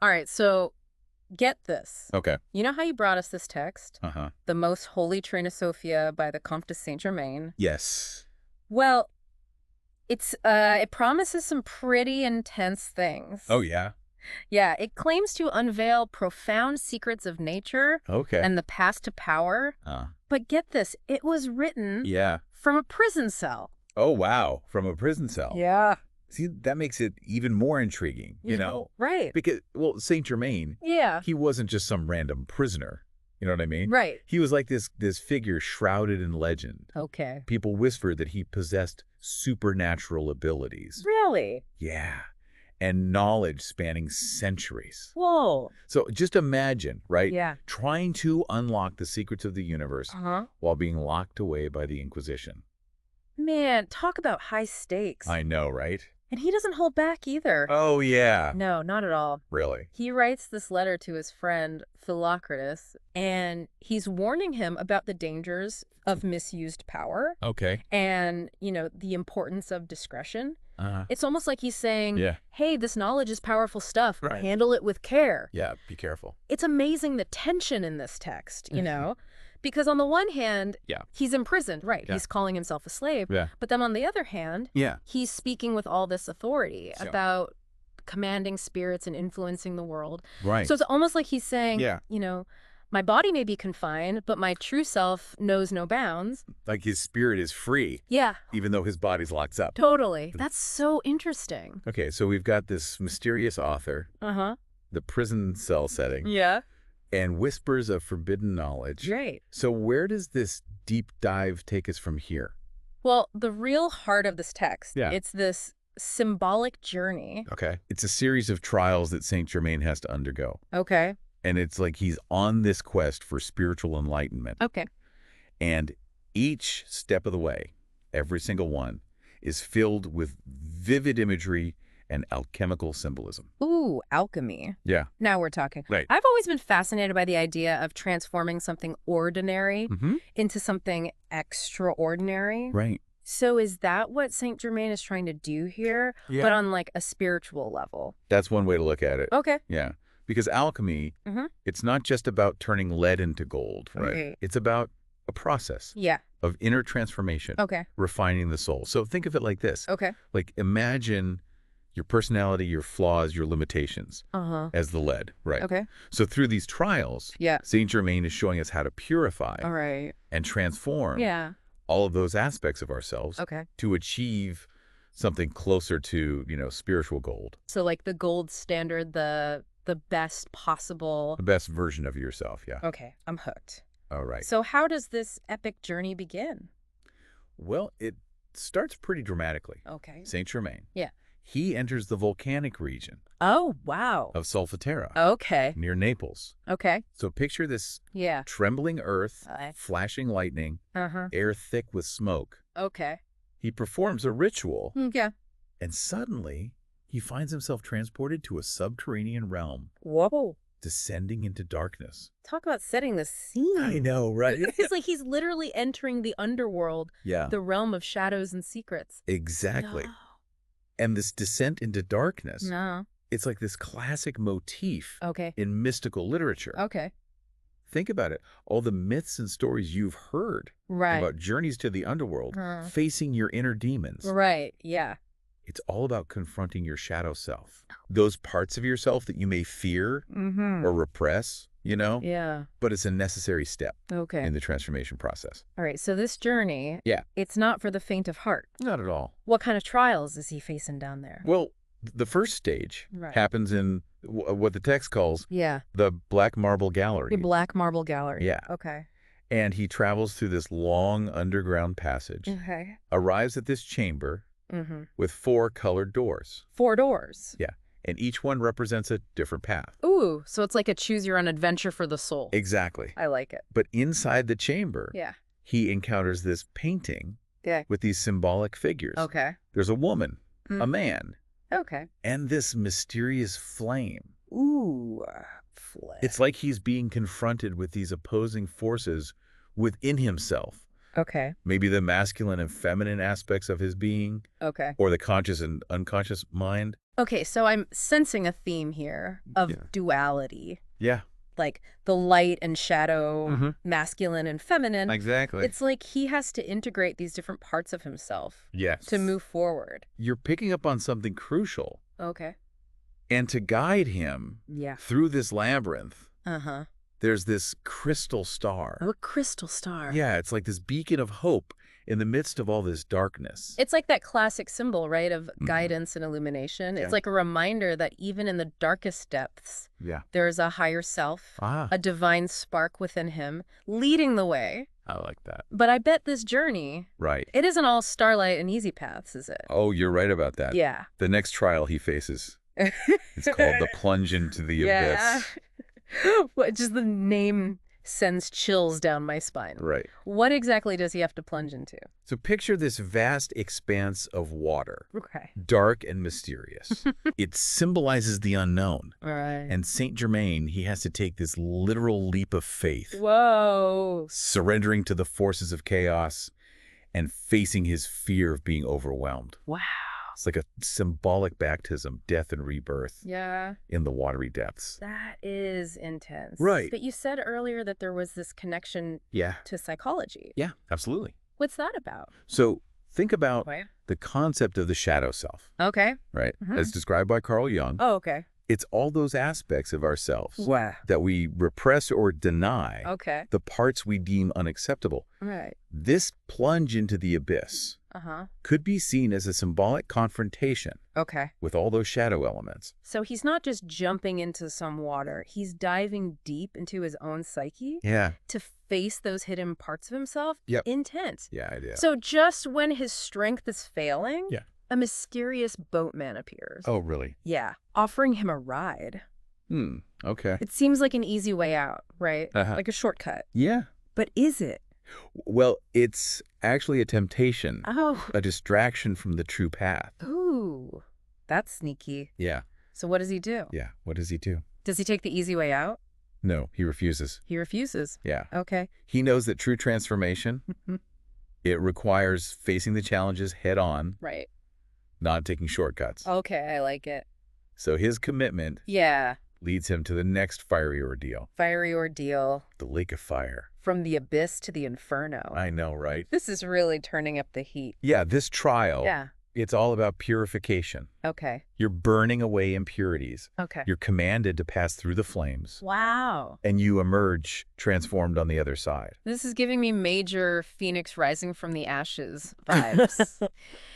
All right, so get this. Okay. You know how you brought us this text? Uh-huh. The Most Holy Trinosophia by the Comte de St. Germain. Yes. Well, it promises some pretty intense things. Oh, yeah? Yeah, it claims to unveil profound secrets of nature Okay. and the path to power. But get this, it was written Yeah. from a prison cell. Oh, wow. From a prison cell. Yeah. See, that makes it even more intriguing, you know? Right. Because, well, Saint Germain, Yeah. he wasn't just some random prisoner. You know what I mean? Right. He was like this figure shrouded in legend. Okay. People whispered that he possessed supernatural abilities. Really? Yeah. And knowledge spanning centuries. Whoa. So just imagine, right? Yeah. Trying to unlock the secrets of the universe while being locked away by the Inquisition. Man, talk about high stakes. I know, right? And he doesn't hold back either. Oh, yeah. No, not at all. Really? He writes this letter to his friend Philocrates, and he's warning him about the dangers of misused power Okay. and, the importance of discretion. Uh-huh. It's almost like he's saying, Yeah. hey, this knowledge is powerful stuff. Right. Handle it with care. Yeah, be careful. It's amazing the tension in this text, Because on the one hand, Yeah. he's imprisoned, right? Yeah. He's calling himself a slave. Yeah. But then on the other hand, Yeah. he's speaking with all this authority So- about commanding spirits and influencing the world. Right. So it's almost like he's saying, Yeah. my body may be confined, but my true self knows no bounds. Like his spirit is free, Yeah, even though his body's locked up. totally. That's so interesting. Okay, so we've got this mysterious author, Uh-huh. the prison cell setting, Yeah. and whispers of forbidden knowledge. Great. So where does this deep dive take us from here? Well, the real heart of this text, Yeah. it's this symbolic journey. Okay. It's a series of trials that Saint Germain has to undergo. Okay. And it's like he's on this quest for spiritual enlightenment. Okay. And each step of the way, every single one, is filled with vivid imagery and alchemical symbolism. Ooh, alchemy. Yeah. Now we're talking. Right. I've always been fascinated by the idea of transforming something ordinary Mm-hmm. into something extraordinary. Right. So is that what Saint Germain is trying to do here, Yeah. but on like a spiritual level? That's one way to look at it. Okay. Yeah. Because alchemy, it's not just about turning lead into gold, right? Right. It's about a process Yeah. of inner transformation, Okay. refining the soul. So think of it like this. Okay. Like imagine your personality, your flaws, your limitations Uh-huh. as the lead, right? Okay. So through these trials, Yeah. Saint Germain is showing us how to purify All right. and transform Yeah. all of those aspects of ourselves Okay. to achieve something closer to, spiritual gold, So like the gold standard, the best possible. the best version of yourself. Yeah. Okay, I'm hooked. All right. So how does this epic journey begin? Well, it starts pretty dramatically. Okay. Saint Germain. Yeah. He enters the volcanic region Oh, wow. of Solfatara Okay. near Naples. Okay. So picture this Yeah. trembling earth, Uh, flashing lightning, Uh-huh. air thick with smoke. Okay. He performs a ritual, Yeah. and suddenly he finds himself transported to a subterranean realm, Whoa. descending into darkness. Talk about setting the scene. I know, right? It's like he's literally entering the underworld, Yeah, the realm of shadows and secrets. exactly. And this descent into darkness, No. it's like this classic motif Okay. in mystical literature. Okay. Think about it. All the myths and stories you've heard Right. about journeys to the underworld, Huh. facing your inner demons. Right. Yeah. It's all about confronting your shadow self. Those parts of yourself that you may fear Mm-hmm. or repress, Yeah. but it's a necessary step Okay. in the transformation process. All right. So this journey, Yeah. it's not for the faint of heart. Not at all. What kind of trials is he facing down there? Well, the first stage Right. happens in what the text calls Yeah. the Black Marble Gallery. The Black Marble Gallery. Yeah. Okay. And he travels through this long underground passage, Okay. arrives at this chamber Mm-hmm. with 4 colored doors. 4 doors. Yeah. And each one represents a different path. Ooh, so it's like a choose your own adventure for the soul. Exactly. I like it. But inside the chamber, Yeah. he encounters this painting Yeah. with these symbolic figures. Okay. There's a woman, Mm. a man, Okay. and this mysterious flame. Ooh. Flip. It's like he's being confronted with these opposing forces within himself, Okay. maybe the masculine and feminine aspects of his being, Okay. or the conscious and unconscious mind. Okay, so I'm sensing a theme here of Yeah. duality, Yeah, like the light and shadow, Mhm. masculine and feminine. exactly. It's like he has to integrate these different parts of himself Yes. to move forward. You're picking up on something crucial. Okay. And to guide him Yeah. through this labyrinth, Uh-huh. there's this crystal star. Oh, a crystal star. Yeah, it's like this beacon of hope in the midst of all this darkness. It's like that classic symbol, right, of Mhm. guidance and illumination. Yeah. It's like a reminder that even in the darkest depths, Yeah. there's a higher self, Ah, a divine spark within him, leading the way. I like that. But I bet this journey, Right. it isn't all starlight and easy paths, is it? Oh, you're right about that. Yeah. The next trial he faces, it's called the plunge into the Yeah. abyss. What, just the name sends chills down my spine. Right. What exactly does he have to plunge into? So picture this vast expanse of water, Okay. dark and mysterious. It symbolizes the unknown. All right. And St. Germain, he has to take this literal leap of faith, Whoa. surrendering to the forces of chaos and facing his fear of being overwhelmed. Wow. It's like a symbolic baptism, death and rebirth Yeah. in the watery depths. That is intense. Right. But you said earlier that there was this connection Yeah. to psychology. Yeah, absolutely. What's that about? So think about Okay. the concept of the shadow self, Okay. right? Mhm. As described by Carl Jung. Oh, okay. It's all those aspects of ourselves Wow. that we repress or deny, Okay. the parts we deem unacceptable. Right. This plunge into the abyss Uh-huh. could be seen as a symbolic confrontation Okay. with all those shadow elements. So he's not just jumping into some water. He's diving deep into his own psyche Yeah. to face those hidden parts of himself. Yep. Intense. Yeah, idea. So just when his strength is failing, Yeah. a mysterious boatman appears. Oh, really? Yeah. Offering him a ride. Okay. It seems like an easy way out, right? Uh-huh. Like a shortcut. Yeah. But is it? Well, it's actually a temptation, Oh. a distraction from the true path. Ooh. That's sneaky. Yeah. So what does he do? Yeah. What does he do? Does he take the easy way out? No, he refuses. He refuses. Yeah. Okay. He knows that true transformation, it requires facing the challenges head on, Right. not taking shortcuts. Okay, I like it. So his commitment Yeah. leads him to the next fiery ordeal, Fiery ordeal. the lake of fire. From the abyss to the inferno. I know, right? This is really turning up the heat. Yeah, this trial, Yeah. it's all about purification. Okay. You're burning away impurities. Okay. You're commanded to pass through the flames, Wow. and you emerge transformed on the other side. This is giving me major Phoenix rising from the ashes vibes.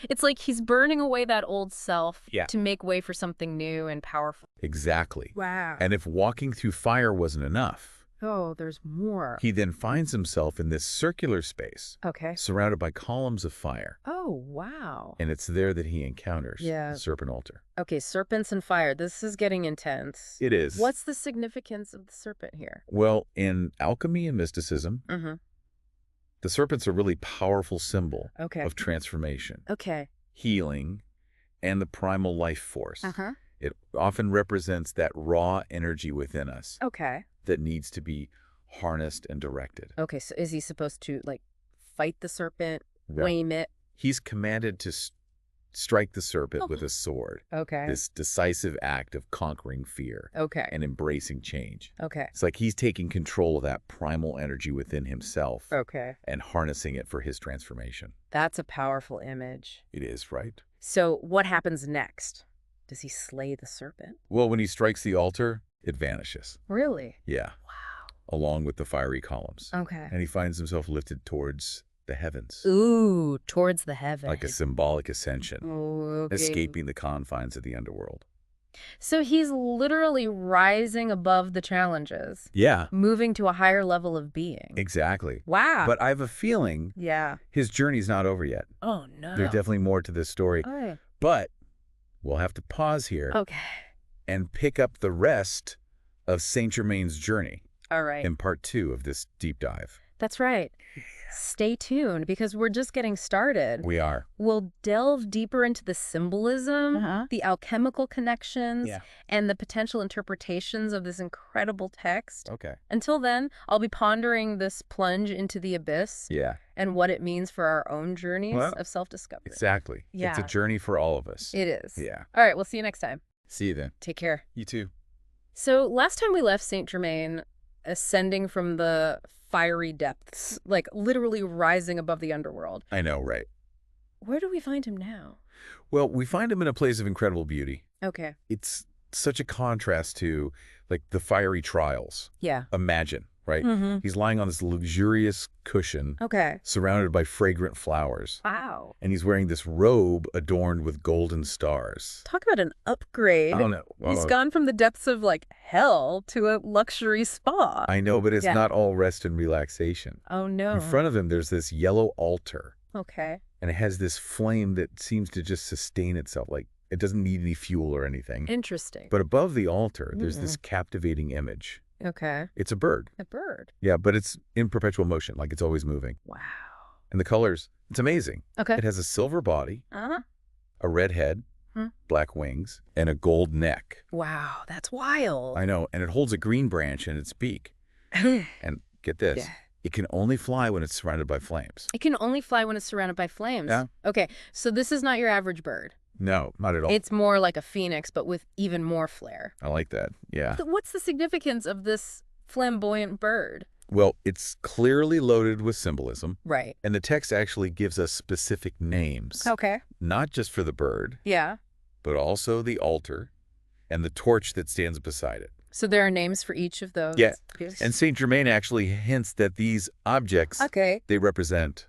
It's like he's burning away that old self Yeah. to make way for something new and powerful. Exactly. Wow. And if walking through fire wasn't enough, Oh, there's more. he then finds himself in this circular space, Okay. surrounded by columns of fire. Oh, wow. And it's there that he encounters Yeah. the serpent altar. Okay, serpents and fire. This is getting intense. It is. What's the significance of the serpent here? Well, in alchemy and mysticism, Mm-hmm. the serpent's a really powerful symbol Okay. of transformation, Okay. healing, and the primal life force. Uh-huh. It often represents that raw energy within us Okay. that needs to be harnessed and directed. Okay, so is he supposed to, like, fight the serpent, Yeah. wame it? He's commanded to strike the serpent Oh. with a sword, Okay. this decisive act of conquering fear Okay. and embracing change. Okay. It's like he's taking control of that primal energy within himself Okay. and harnessing it for his transformation. That's a powerful image. It is, right? So what happens next? Does he slay the serpent? Well, when he strikes the altar, it vanishes. Really? Yeah. Wow. Along with the fiery columns. Okay. And he finds himself lifted towards the heavens, Ooh, towards the heavens. like a symbolic ascension, Oh, okay. escaping the confines of the underworld. So he's literally rising above the challenges, Yeah, moving to a higher level of being. exactly. Wow. But I have a feeling Yeah. his journey's not over yet. Oh, no. There's definitely more to this story. Oh, But we'll have to pause here okay. and pick up the rest of St. Germain's journey All right. in part 2 of this deep dive. That's right. Stay tuned because we're just getting started. We are. We'll delve deeper into the symbolism, Uh-huh. the alchemical connections, Yeah. and the potential interpretations of this incredible text. Okay. Until then, I'll be pondering this plunge into the abyss Yeah. and what it means for our own journeys Well, of self-discovery. Exactly. It's a Yeah. journey for all of us. It is. Yeah. All right, we'll see you next time. See you then. Take care. You too. So last time we left St. Germain ascending from the fiery depths, like literally rising above the underworld. I know, right? Where do we find him now? Well, we find him in a place of incredible beauty. Okay. It's such a contrast to, like, the fiery trials. Yeah. Imagine, right? Mm-hmm. He's lying on this luxurious cushion Okay. surrounded by fragrant flowers. Wow. And he's wearing this robe adorned with golden stars. Talk about an upgrade. Oh, no. He's gone from the depths of, like, hell to a luxury spa. I know, but it's Yeah. not all rest and relaxation. Oh, no. In front of him, there's this yellow altar. Okay. And it has this flame that seems to just sustain itself. Like, it doesn't need any fuel or anything. Interesting. But above the altar, there's this captivating image. Okay. It's a bird. A bird. Yeah, but it's in perpetual motion, like it's always moving. Wow. And the colors, it's amazing. Okay. It has a silver body, Uh-huh. a red head, black wings, and a gold neck. Wow, that's wild. I know, and it holds a green branch in its beak. And get this, Yeah. it can only fly when it's surrounded by flames. It can only fly when it's surrounded by flames. Yeah. Okay, so this is not your average bird. No, not at all. It's more like a phoenix, but with even more flair. I like that, yeah. What's the significance of this flamboyant bird? Well, it's clearly loaded with symbolism, Right. and the text actually gives us specific names, Okay. not just for the bird, Yeah. but also the altar and the torch that stands beside it. So there are names for each of those? Yeah. And St. Germain actually hints that these objects, Okay. they represent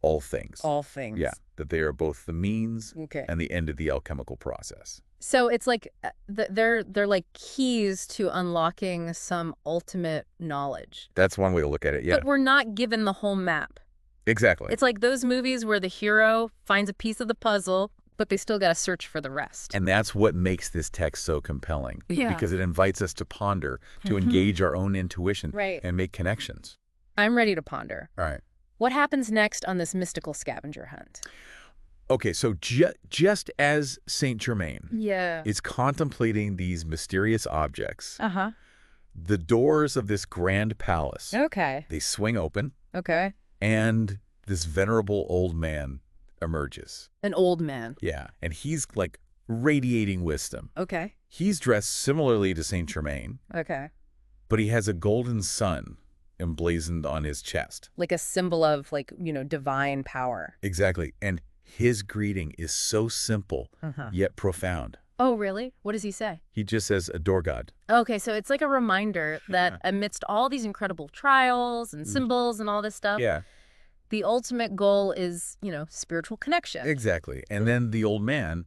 all things. All things. Yeah, that they are both the means Okay. and the end of the alchemical process. So it's like they're like keys to unlocking some ultimate knowledge. That's one way to look at it, yeah. But we're not given the whole map. Exactly. It's like those movies where the hero finds a piece of the puzzle, but they still got to search for the rest. And that's what makes this text so compelling. Yeah. Because it invites us to ponder, to engage our own intuition, Right. and make connections. I'm ready to ponder. All right. What happens next on this mystical scavenger hunt? Okay, so just as St. Germain Yeah. is contemplating these mysterious objects, Uh-huh. the doors of this grand palace, Okay. they swing open, Okay. and this venerable old man emerges. An old man. Yeah, and he's like radiating wisdom. Okay. He's dressed similarly to St. Germain, Okay. but he has a golden sun emblazoned on his chest. Like a symbol of, like, divine power. Exactly, and his greeting is so simple, yet profound. Oh, really? What does he say? He just says, adore God. Okay, so it's like a reminder that amidst all these incredible trials and symbols and all this stuff, Yeah, the ultimate goal is, spiritual connection. exactly. And then the old man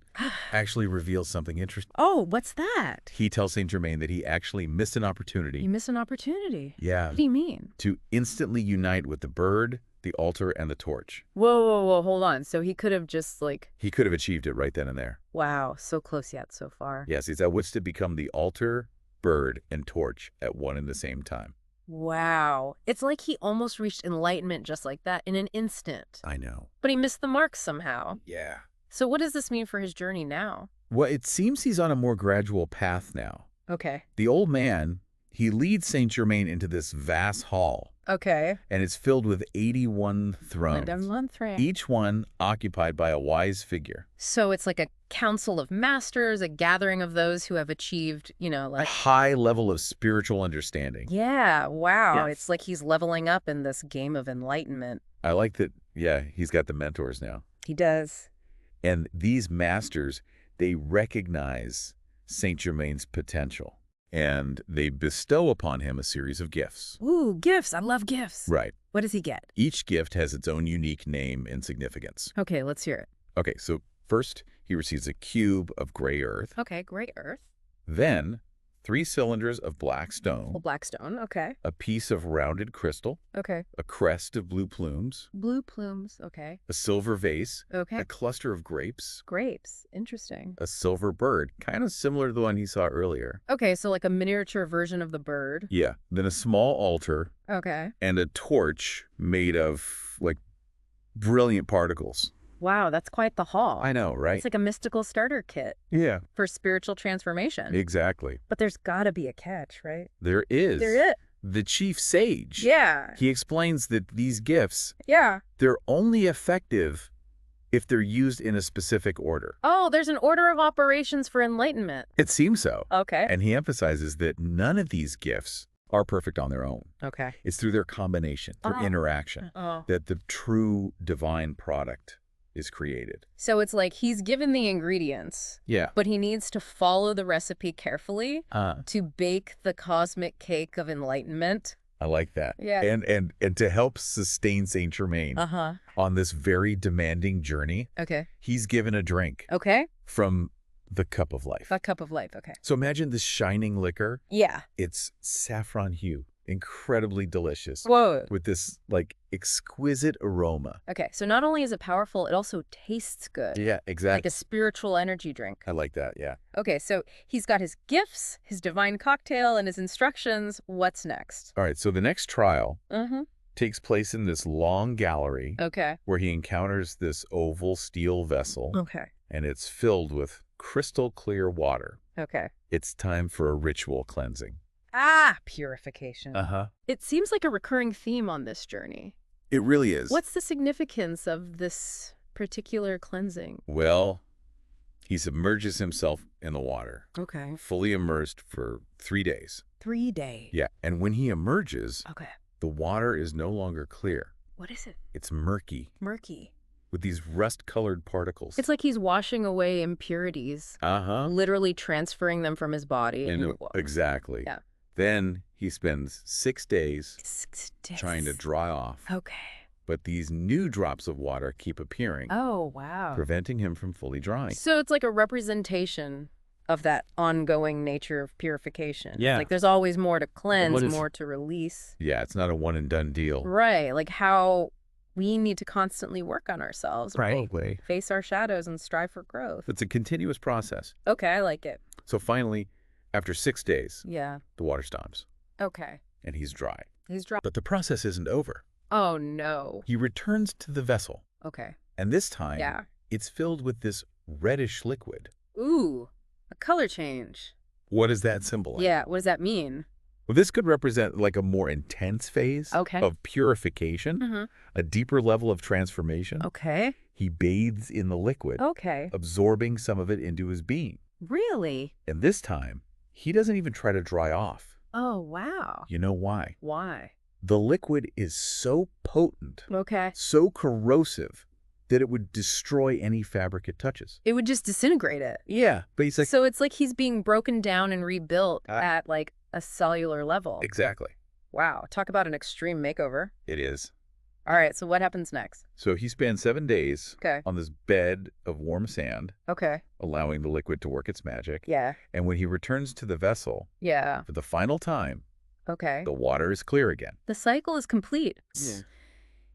actually reveals something interesting. Oh, what's that? He tells St. Germain that he actually missed an opportunity. You missed an opportunity. Yeah, What do you mean? to instantly unite with the bird, the altar, and the torch. Whoa, hold on. So he could have just He could have achieved it right then and there. wow, so close yet so far. Yes, he's what's to become the altar, bird, and torch at one and the same time. Wow. It's like he almost reached enlightenment just like that in an instant. I know. But he missed the mark somehow. Yeah. So what does this mean for his journey now? Well, it seems he's on a more gradual path now. Okay. The old man, he leads St. Germain into this vast hall, Okay. and it's filled with 81 thrones, each one occupied by a wise figure. So it's like a council of masters, a gathering of those who have achieved, A like... high level of spiritual understanding. Yeah, wow. Yes. It's like he's leveling up in this game of enlightenment. I like that, yeah, he's got the mentors now. He does. And these masters, they recognize St. Germain's potential, and they bestow upon him a series of gifts. Ooh, gifts. I love gifts. Right. What does he get? Each gift has its own unique name and significance. Okay, let's hear it. Okay, so first, he receives a cube of gray earth. Okay, great earth. Then, 3 cylinders of black Well, stone, black stone. Okay. a piece of rounded crystal, Okay. a crest of blue plumes, Blue plumes. Okay. a silver vase, Okay. a cluster of grapes, Grapes. Interesting. a silver bird, kind of similar to the one he saw earlier. Okay, so like a miniature version of the bird. Yeah. Then a small altar Okay. and a torch made of, like, brilliant particles. Wow, that's quite the haul. I know, right? It's like a mystical starter kit Yeah, for spiritual transformation. exactly. But there's got to be a catch, right? There is. There is. The chief sage. Yeah. He explains that these gifts, Yeah. they're only effective if they're used in a specific order. Oh, there's an order of operations for enlightenment. It seems so. Okay. And he emphasizes that none of these gifts are perfect on their own. Okay. It's through their combination, their interaction, Oh. that the true divine product is created. So it's like he's given the ingredients, Yeah. but he needs to follow the recipe carefully to bake the cosmic cake of enlightenment. I like that. Yeah. And to help sustain Saint Germain Uh-huh. on this very demanding journey, Okay. he's given a drink Okay. from the cup of life. A cup of life. Okay. So imagine this shining liquor. Yeah. It's saffron hue, incredibly delicious, Whoa. with this, like, exquisite aroma. Okay. So not only is it powerful, it also tastes good. Yeah, Like exactly. a spiritual energy drink. I like that, yeah. Okay. So he's got his gifts, his divine cocktail, and his instructions. What's next? All right, so the next trial Mm-hmm. takes place in this long gallery Okay. where he encounters this oval steel vessel, Okay. and it's filled with crystal clear water. Okay. It's time for a ritual cleansing. Ah, purification. Uh-huh. It seems like a recurring theme on this journey. It really is. What's the significance of this particular cleansing? Well, he submerges himself in the water, Okay. fully immersed for 3 days. 3 days. Yeah, and when he emerges, Okay. the water is no longer clear. What is it? It's murky, Murky. with these rust-colored particles. It's like he's washing away impurities, Uh-huh. literally transferring them from his body into the water. Exactly. Yeah. Then he spends 6 days 6 days. trying to dry off, Okay. but these new drops of water keep appearing, Oh, wow. preventing him from fully drying. So it's like a representation of that ongoing nature of purification. Yeah. Like there's always more to cleanse, What is- more to release. Yeah, it's not a one-and-done deal. Right. Like how we need to constantly work on ourselves. Probably. Face our shadows and strive for growth. It's a continuous process. Okay, I like it. So finally, after 6 days, Yeah. the water stops, Okay. and he's dry. He's dropped. But the process isn't over. Oh, no. He returns to the vessel, Okay. and this time, Yeah. it's filled with this reddish liquid. Ooh, a color change. What does that symbolize? Yeah, what does that mean? Well, this could represent like a more intense phase Okay. of purification, Mm-hmm. a deeper level of transformation. Okay. He bathes in the liquid, Okay. absorbing some of it into his being. Really? And this time, he doesn't even try to dry off. Oh, wow. You know why? Why? The liquid is so potent, Okay. so corrosive, that it would destroy any fabric it touches. It would just disintegrate it. Yeah, but he's like, So it's like he's being broken down and rebuilt Uh, at like a cellular level. exactly. Wow. Talk about an extreme makeover. It is. All right. So what happens next? So he spends 7 days Okay. on this bed of warm sand, Okay. allowing the liquid to work its magic. Yeah. And when he returns to the vessel Yeah. for the final time, Okay. the water is clear again. The cycle is complete. Yeah.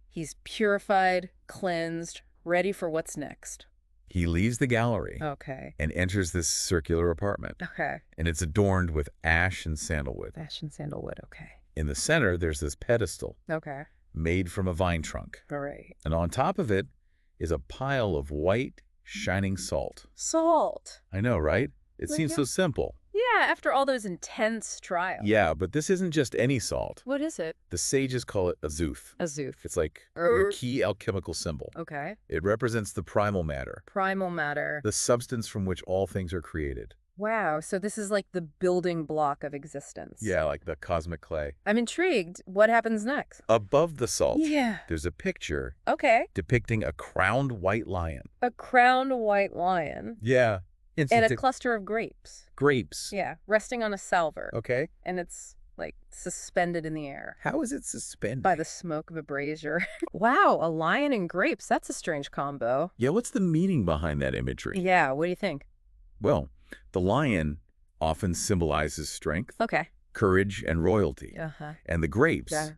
He's purified, cleansed, ready for what's next. He leaves the gallery Okay. and enters this circular apartment, Okay. and it's adorned with ash and sandalwood. Ash and sandalwood. Okay. In the center, there's this pedestal Okay. made from a vine trunk, All right. and on top of it is a pile of white, shining salt. Salt. I know, right? It Like, seems yeah. so simple. Yeah, after all those intense trials. Yeah, but this isn't just any salt. What is it? The sages call it azuth. Azuth. It's like your key alchemical symbol. Okay. It represents the primal matter, Primal matter. the substance from which all things are created. Wow. So this is like the building block of existence. Yeah, like the cosmic clay. I'm intrigued. What happens next? Above the salt, Yeah. there's a picture Okay. depicting a crowned white lion. A crowned white lion Yeah. and a cluster of grapes. grapes. Yeah. Resting on a salver. Okay. And it's like suspended in the air How is it suspended? by the smoke of a brazier. Wow. A lion and grapes. That's a strange combo. Yeah, what's the meaning behind that imagery? Yeah. What do you think? Well, the lion often symbolizes strength, Okay. courage, and royalty. Uh-huh. And the grapes Yeah.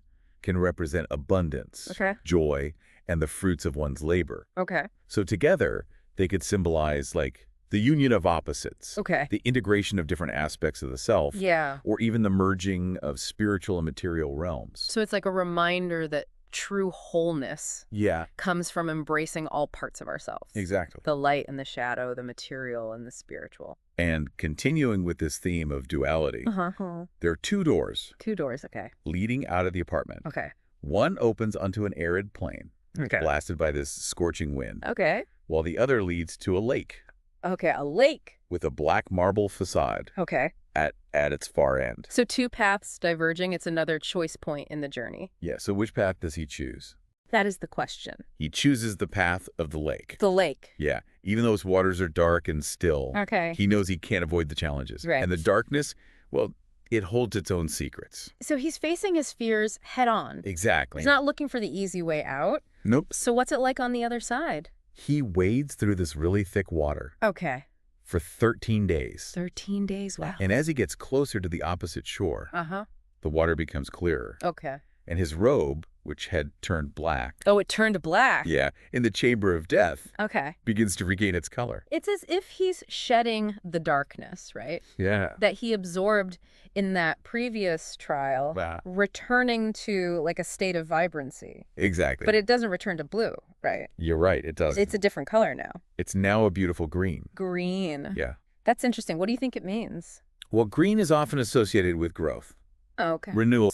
can represent abundance, Okay. joy, and the fruits of one's labor. Okay. So together, they could symbolize like the union of opposites, Okay. the integration of different aspects of the self, Yeah. or even the merging of spiritual and material realms. So it's like a reminder that true wholeness Yeah, comes from embracing all parts of ourselves. exactly. The light and the shadow, the material and the spiritual. And continuing with this theme of duality, Uh-huh. there are 2 doors 2 doors. Okay. leading out of the apartment. Okay. One opens onto an arid plain, Okay. blasted by this scorching wind, Okay. while the other leads to a lake Okay. A lake. with a black marble facade Okay. at its far end. So 2 paths diverging. It's another choice point in the journey. Yeah, so which path does he choose? That is the question. He chooses the path of the lake. The lake. Yeah, even though its waters are dark and still, Okay. he knows he can't avoid the challenges. Right. And the darkness, well, it holds its own secrets. So he's facing his fears head on. Exactly. He's not looking for the easy way out. Nope. So what's it like on the other side? He wades through this really thick water Okay. for 13 days. 13 days. Wow. And as he gets closer to the opposite shore, Uh-huh. the water becomes clearer. Okay. And his robe, which had turned black, Oh, it turned black. yeah, in the chamber of death, Okay. begins to regain its color. It's as if he's shedding the darkness, right? Yeah. That he absorbed in that previous trial, Wow. returning to like a state of vibrancy. Exactly. But it doesn't return to blue, right? You're right, it does. It's a different color now. It's now a beautiful green. Green. Yeah. That's interesting. What do you think it means? Well, green is often associated with growth, Oh, okay. renewal,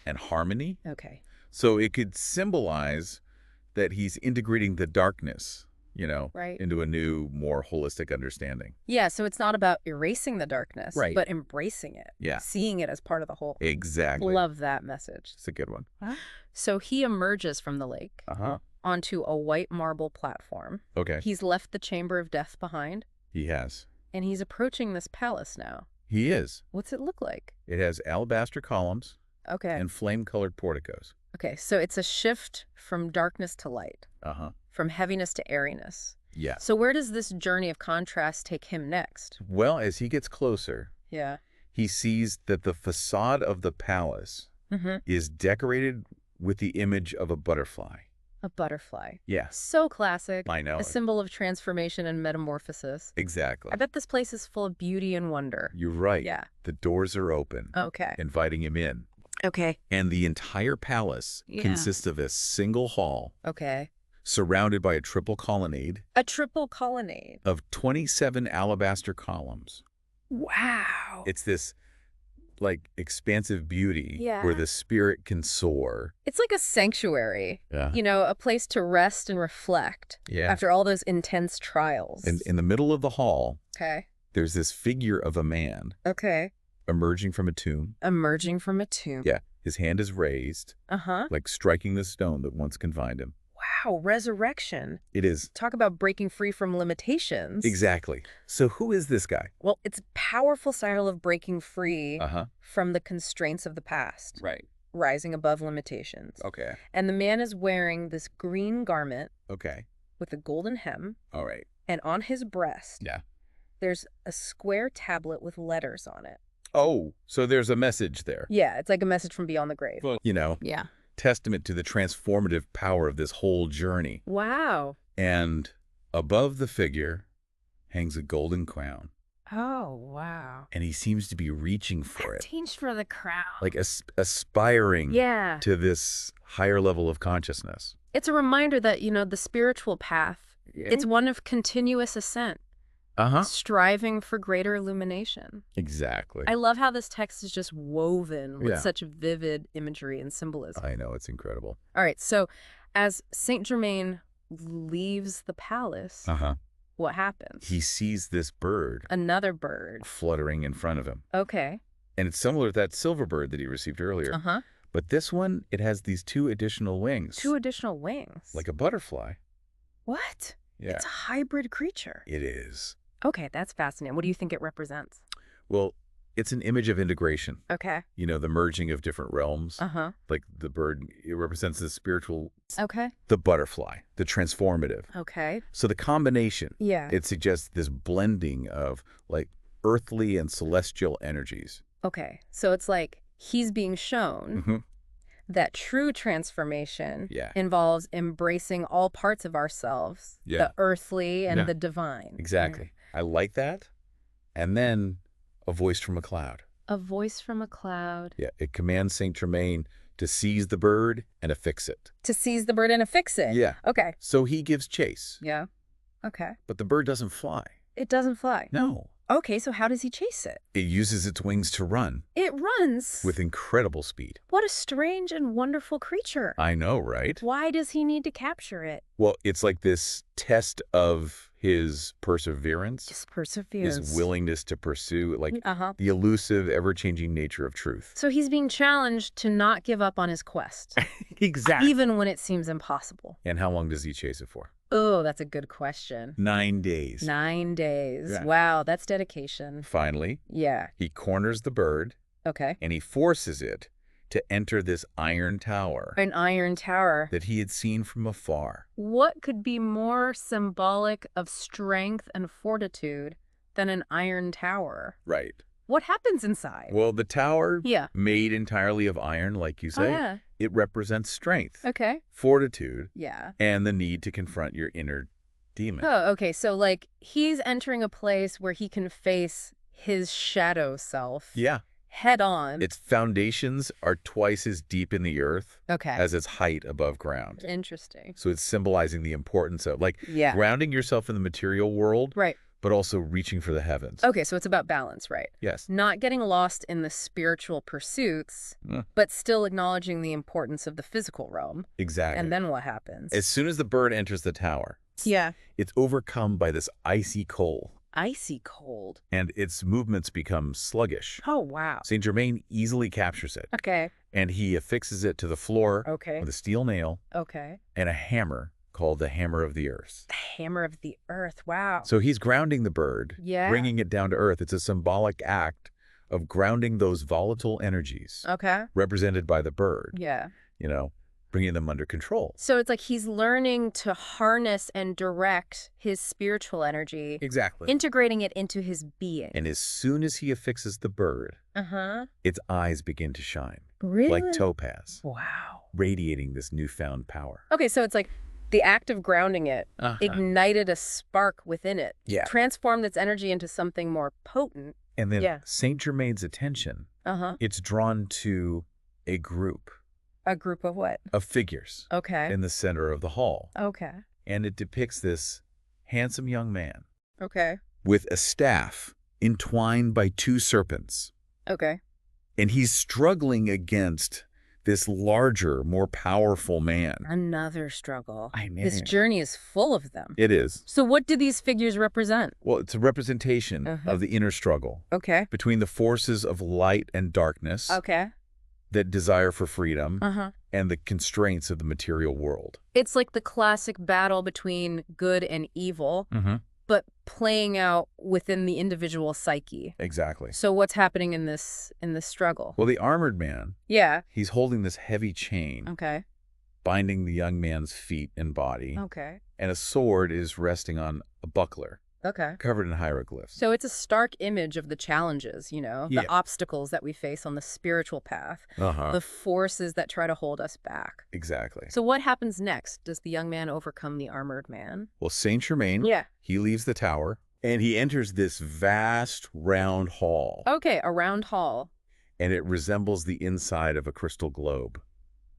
and harmony. Okay. So it could symbolize that he's integrating the darkness, Right. into a new, more holistic understanding. Yeah, so it's not about erasing the darkness, Right. but embracing it. Yeah. Seeing it as part of the whole. Exactly. Love that message. It's a good one. So he emerges from the lake Uh-huh. onto a white marble platform. Okay. He's left the chamber of death behind, He has. and he's approaching this palace now. He is. What's it look like? It has alabaster columns Okay. and flame-colored porticos. Okay, so it's a shift from darkness to light, Uh-huh. from heaviness to airiness. Yeah. So where does this journey of contrast take him next? Well, as he gets closer, Yeah. he sees that the facade of the palace Mm-hmm. is decorated with the image of a butterfly. A butterfly. Yes. So classic. I know. A symbol of transformation and metamorphosis. Exactly. I bet this place is full of beauty and wonder. You're right. Yeah. The doors are open, Okay. inviting him in. Okay. And the entire palace Yeah. consists of a single hall Okay. surrounded by a triple colonnade A triple colonnade. of 27 alabaster columns. Wow. It's this, like, expansive beauty Yeah. where the spirit can soar. It's like a sanctuary, Yeah. a place to rest and reflect Yeah. after all those intense trials. And in the middle of the hall, Okay. there's this figure of a man Okay. emerging from a tomb. Emerging from a tomb. Yeah. His hand is raised, Uh-huh. like striking the stone that once confined him. Wow, resurrection. It is. Talk about breaking free from limitations. Exactly. So who is this guy? Well, it's a powerful style of breaking free Uh-huh. from the constraints of the past, Right. rising above limitations. Okay. And the man is wearing this green garment Okay. with a golden hem, All right. and on his breast, Yeah. there's a square tablet with letters on it. Oh, so there's a message there. Yeah, it's like a message from beyond the grave. Well, Yeah. testament to the transformative power of this whole journey. Wow. And above the figure hangs a golden crown, Oh, wow. and he seems to be reaching for it, Change for the crown. like aspiring Yeah. to this higher level of consciousness. It's a reminder that, the spiritual path, it's one of continuous ascent, Uh-huh. striving for greater illumination. Exactly. I love how this text is just woven with Yeah. such vivid imagery and symbolism. I know, it's incredible. All right, so as Saint Germain leaves the palace, Uh-huh. what happens? He sees this bird Another bird. fluttering in front of him. Okay. And it's similar to that silver bird that he received earlier. Uh-huh. But this one, it has these 2 additional wings. 2 additional wings. Like a butterfly. What? Yeah. It's a hybrid creature. It is. Okay, that's fascinating. What do you think it represents? Well, it's an image of integration. Okay. The merging of different realms. Uh-huh. Like the bird, it represents the spiritual, Okay. the butterfly, the transformative. Okay. So the combination, Yeah. it suggests this blending of like earthly and celestial energies. Okay, so it's like he's being shown Mm-hmm. that true transformation Yeah. involves embracing all parts of ourselves, Yeah. the earthly and Yeah. the divine. Exactly. I like that. And then a voice from a cloud. A voice from a cloud. Yeah, it commands Saint Germain to seize the bird and affix it. To seize the bird and affix it. Yeah. Okay. So he gives chase. Yeah. Okay. But the bird doesn't fly. It doesn't fly. No. Okay, so how does he chase it? It uses its wings to run It runs. with incredible speed. What a strange and wonderful creature. I know, right? Why does he need to capture it? Well, it's like this test of his perseverance, Just perseverance. his willingness to pursue, like Uh-huh. the elusive, ever-changing nature of truth. So he's being challenged to not give up on his quest, Exactly. even when it seems impossible. And how long does he chase it for? Oh, that's a good question. 9 days. 9 days. Yeah. Wow, that's dedication. Finally, Yeah. he corners the bird Okay. and he forces it to enter this iron tower An iron tower. that he had seen from afar. What could be more symbolic of strength and fortitude than an iron tower? Right. What happens inside? Well, the tower, Yeah. made entirely of iron, like you Oh, say, yeah. it represents strength, Okay. fortitude, Yeah. and the need to confront your inner demon. Oh, okay. So, like, he's entering a place where he can face his shadow self Yeah. head on. Its foundations are twice as deep in the earth Okay. as its height above ground. Interesting. So it's symbolizing the importance of, like, Yeah. grounding yourself in the material world, Right. but also reaching for the heavens. Okay, so it's about balance, right? Yes. Not getting lost in the spiritual pursuits, Mm. but still acknowledging the importance of the physical realm. Exactly. And then what happens? As soon as the bird enters the tower, Yeah. it's overcome by this icy cold, Icy cold. and its movements become sluggish. Oh, wow. Saint Germain easily captures it, Okay. and he affixes it to the floor Okay. with a steel nail Okay. and a hammer called the Hammer of the Earth. The hammer of the earth. Wow. So he's grounding the bird, Yeah. bringing it down to earth. It's a symbolic act of grounding those volatile energies Okay. represented by the bird, Yeah. bringing them under control. So it's like he's learning to harness and direct his spiritual energy, Exactly. integrating it into his being. And as soon as he affixes the bird, Uh-huh. its eyes begin to shine, Really? like topaz, Wow. radiating this newfound power. Okay, so it's like the act of grounding it Uh-huh. ignited a spark within it, Yeah. transformed its energy into something more potent. And then Yeah. Saint Germain's attention, Uh-huh. it's drawn to a group A group of what? of figures Okay. in the center of the hall. Okay. And it depicts this handsome young man Okay. with a staff entwined by 2 serpents. Okay. And he's struggling against this larger, more powerful man. Another struggle. I know. This journey is full of them. It is. So what do these figures represent? Well, it's a representation Uh-huh. of the inner struggle Okay. between the forces of light and darkness Okay. that desire for freedom Uh-huh. and the constraints of the material world. It's like the classic battle between good and evil, Mm-hmm. but playing out within the individual psyche. Exactly. So what's happening in this struggle? Well, the armored man, Yeah. he's holding this heavy chain, Okay. binding the young man's feet and body, Okay. and a sword is resting on a buckler Okay. covered in hieroglyphs. So it's a stark image of the challenges, the Yeah. obstacles that we face on the spiritual path, Uh-huh. the forces that try to hold us back. Exactly. So what happens next? Does the young man overcome the armored man? Well, Saint Germain, Yeah. he leaves the tower, and he enters this vast round hall, Okay, a round hall. and it resembles the inside of a crystal globe.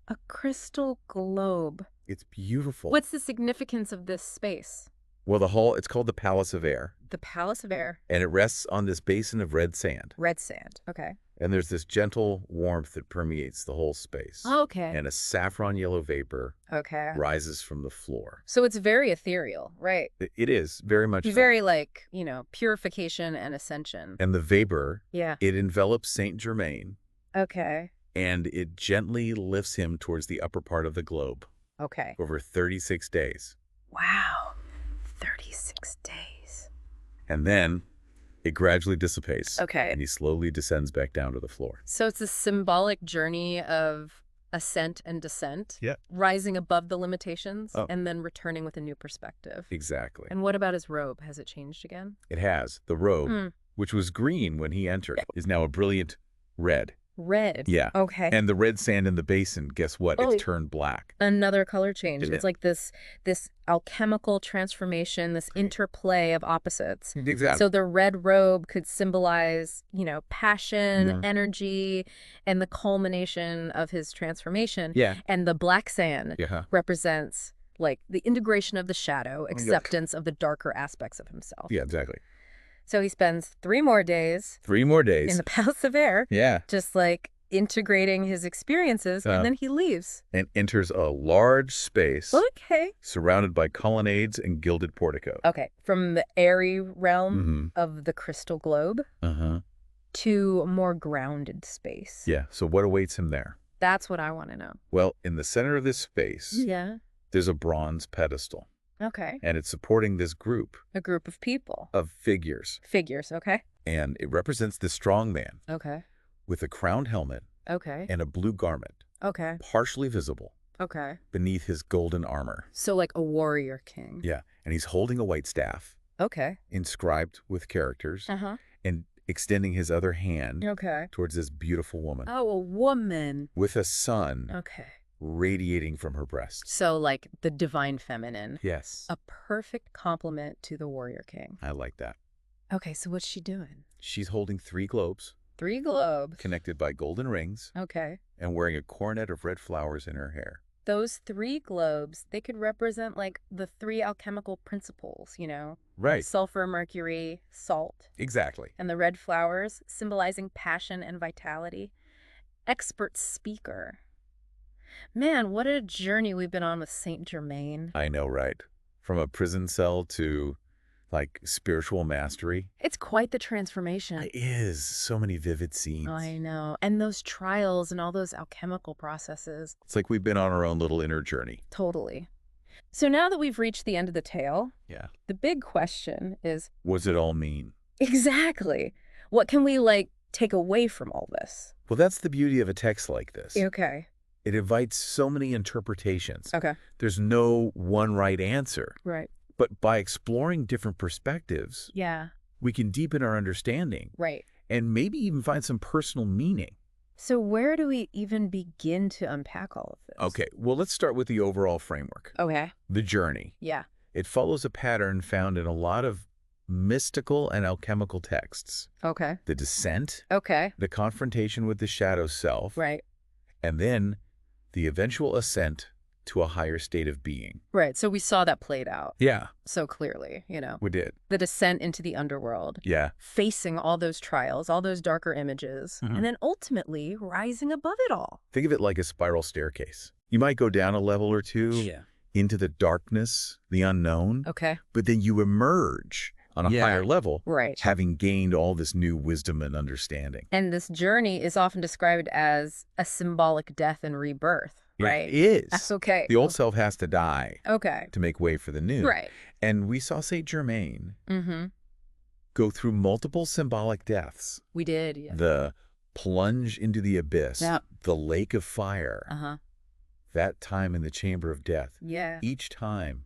A crystal globe. It's beautiful. What's the significance of this space? Well, the hall, it's called the Palace of Air, The Palace of Air. and it rests on this basin of red sand. Red sand. Okay. And there's this gentle warmth that permeates the whole space. Okay. And a saffron yellow vapor Okay. rises from the floor. So it's very ethereal, right? It is, very much so. Very like, purification and ascension. And the vapor, Yeah. it envelops Saint Germain, Okay. and it gently lifts him towards the upper part of the globe Okay. over 36 days. Wow. 36 days. And then it gradually dissipates. Okay. And he slowly descends back down to the floor. So it's a symbolic journey of ascent and descent. Yeah. Rising above the limitations Oh. and then returning with a new perspective. Exactly. And what about his robe? Has it changed again? It has. The robe, Mm. which was green when he entered, is now a brilliant red. Red. Yeah. Okay. And the red sand in the basin, guess what? Oh, It's turned black. another color change. Isn't It's it? like this alchemical transformation, this interplay of opposites. Exactly. So the red robe could symbolize, passion, Mhm. energy, and the culmination of his transformation. Yeah. And the black sand Yeah. represents like the integration of the shadow, acceptance of the darker aspects of himself. Yeah, exactly. So he spends 3 more days 3 more in days. the Palace of Air, Yeah. just like integrating his experiences, and then he leaves. And enters a large space Okay. surrounded by colonnades and gilded portico. Okay, from the airy realm Mhm. of the crystal globe Uh-huh. to a more grounded space. Yeah. So what awaits him there? That's what I want to know. Well, in the center of this space, Yeah. there's a bronze pedestal, Okay. and it's supporting this group A group of people. of figures. Figures, okay? And it represents the strong man Okay. with a crowned helmet Okay. and a blue garment, Okay. partially visible Okay. beneath his golden armor. So like a warrior king. Yeah. And he's holding a white staff, Okay. inscribed with characters, Uh-huh. and extending his other hand Okay. towards this beautiful woman Oh, a woman. with a sun Okay. radiating from her breast. So like the divine feminine. Yes. A perfect complement to the warrior king. I like that. Okay, so what's she doing? She's holding 3 globes 3 globes. connected by golden rings Okay. and wearing a coronet of red flowers in her hair. Those 3 globes, they could represent like the 3 alchemical principles, Right. Sulfur, mercury, salt, Exactly. and the red flowers symbolizing passion and vitality. Expert speaker. Man, what a journey we've been on with Saint Germain. I know, right? From a prison cell to, like, spiritual mastery. It's quite the transformation. It is. So many vivid scenes. I know. And those trials and all those alchemical processes. It's like we've been on our own little inner journey. Totally. So now that we've reached the end of the tale, Yeah. the big question is, What does it all mean? exactly, what can we, take away from all this? Well, that's the beauty of a text like this. Okay. It invites so many interpretations. Okay. There's no one right answer. Right. But by exploring different perspectives, Yeah. we can deepen our understanding Right. and maybe even find some personal meaning. So where do we even begin to unpack all of this? Okay, well, let's start with the overall framework. Okay. The journey. Yeah. It follows a pattern found in a lot of mystical and alchemical texts. Okay. The descent, Okay. the confrontation with the shadow self, Right. and then the eventual ascent to a higher state of being. Right. So we saw that played out Yeah, so clearly, we did. the descent into the underworld, Yeah. facing all those trials, all those darker images, Mhm. and then ultimately rising above it all. Think of it like a spiral staircase. You might go down a level or two into the darkness, the unknown, Okay. but then you emerge on a higher level, Right. having gained all this new wisdom and understanding. And this journey is often described as a symbolic death and rebirth, right? It is. That's okay. The old self has to die Okay. to make way for the new. Right. And we saw St. Germain Mm-hmm. go through multiple symbolic deaths. We did, yeah. The plunge into the abyss, Yeah. the lake of fire, Uh-huh. that time in the chamber of death. Yeah. Each time,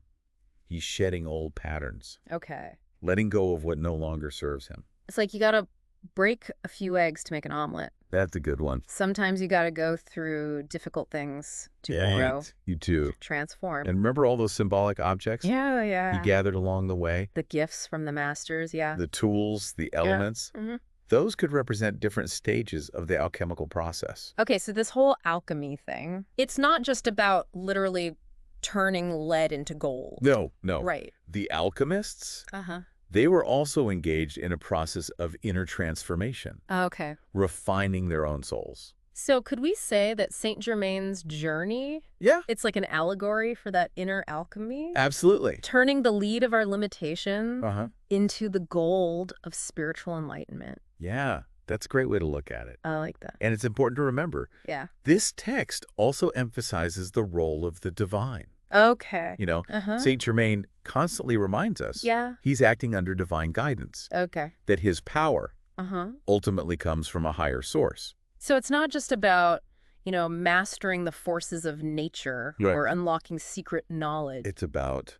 he's shedding old patterns, Okay. letting go of what no longer serves him. It's like you gotta break a few eggs to make an omelet. That's a good one. Sometimes you gotta go through difficult things to grow, You too. transform. And remember all those symbolic objects Yeah, yeah. he gathered along the way? The gifts from the masters, yeah. The tools, the elements? Mhm. Those could represent different stages of the alchemical process. Okay, so this whole alchemy thing, it's not just about literally turning lead into gold. No. Right. The alchemists, Uh-huh. they were also engaged in a process of inner transformation, Okay. refining their own souls. So could we say that Saint Germain's journey, Yeah, it's like an allegory for that inner alchemy? absolutely. Turning the lead of our limitation Uh-huh. into the gold of spiritual enlightenment. Yeah, that's a great way to look at it. I like that. And it's important to remember, Yeah. this text also emphasizes the role of the divine. Okay. You know, Uh-huh. St. Germain constantly reminds us Yeah. he's acting under divine guidance, Okay. that his power Uh-huh. ultimately comes from a higher source. So it's not just about, mastering the forces of nature Right. or unlocking secret knowledge. It's about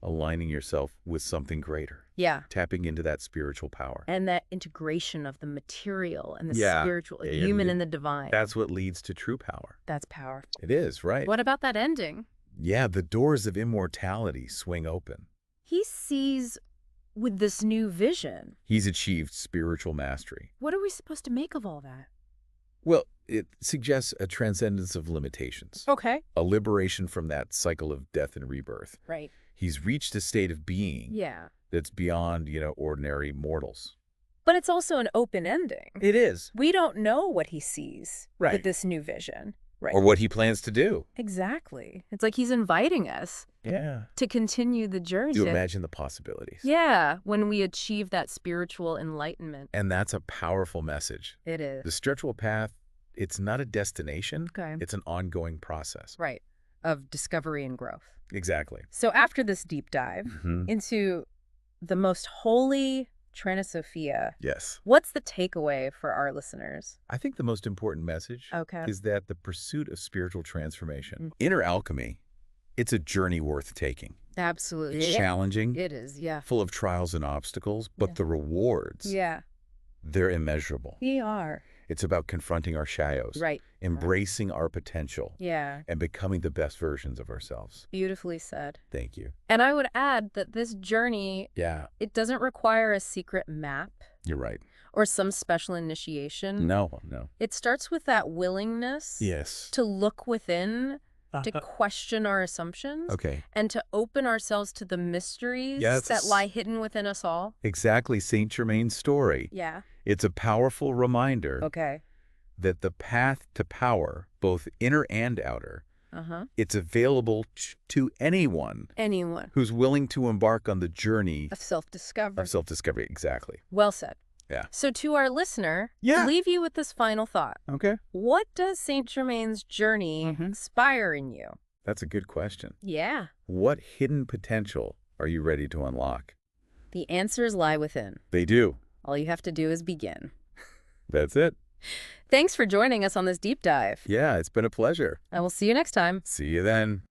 aligning yourself with something greater, Yeah. tapping into that spiritual power. And that integration of the material and the Yeah. spiritual, Yeah, human and the divine. That's what leads to true power. That's powerful. It is, right? What about that ending? Yeah, the doors of immortality swing open. He sees with this new vision. He's achieved spiritual mastery. What are we supposed to make of all that? Well, it suggests a transcendence of limitations, Okay. a liberation from that cycle of death and rebirth. Right. He's reached a state of being Yeah. that's beyond, ordinary mortals. But it's also an open ending. It is. We don't know what he sees Right. with this new vision. Right. Or what he plans to do. Exactly. It's like he's inviting us Yeah. to continue the journey. You imagine the possibilities. Yeah, when we achieve that spiritual enlightenment. And that's a powerful message. It is. The spiritual path, it's not a destination. Okay. It's an ongoing process. Right. Of discovery and growth. Exactly. So after this deep dive into the Most Holy Trinosophia, Yes. what's the takeaway for our listeners? I think the most important message Okay. is that the pursuit of spiritual transformation, inner alchemy, it's a journey worth taking. Absolutely. It's challenging, It is, yeah. full of trials and obstacles, but the rewards, Yeah. they're immeasurable. We are. It's about confronting our shadows, Right. embracing our potential, Yeah. and becoming the best versions of ourselves. Beautifully said. Thank you. And I would add that this journey, Yeah, it doesn't require a secret map you're right. or some special initiation. No. It starts with that willingness Yes. to look within, to question our assumptions, Okay. and to open ourselves to the mysteries Yes. that lie hidden within us all. Exactly St. Germain's story. Yeah. It's a powerful reminder Okay. that the path to power, both inner and outer, it's available to anyone Anyone. who's willing to embark on the journey Of self-discovery. of self-discovery. Exactly. Well said. Yeah. So to our listener, Yeah. leave you with this final thought. Okay. What does St. Germain's journey inspire in you? That's a good question. Yeah. What hidden potential are you ready to unlock? The answers lie within. They do. All you have to do is begin. That's it. Thanks for joining us on this deep dive. Yeah, it's been a pleasure. I will see you next time. See you then.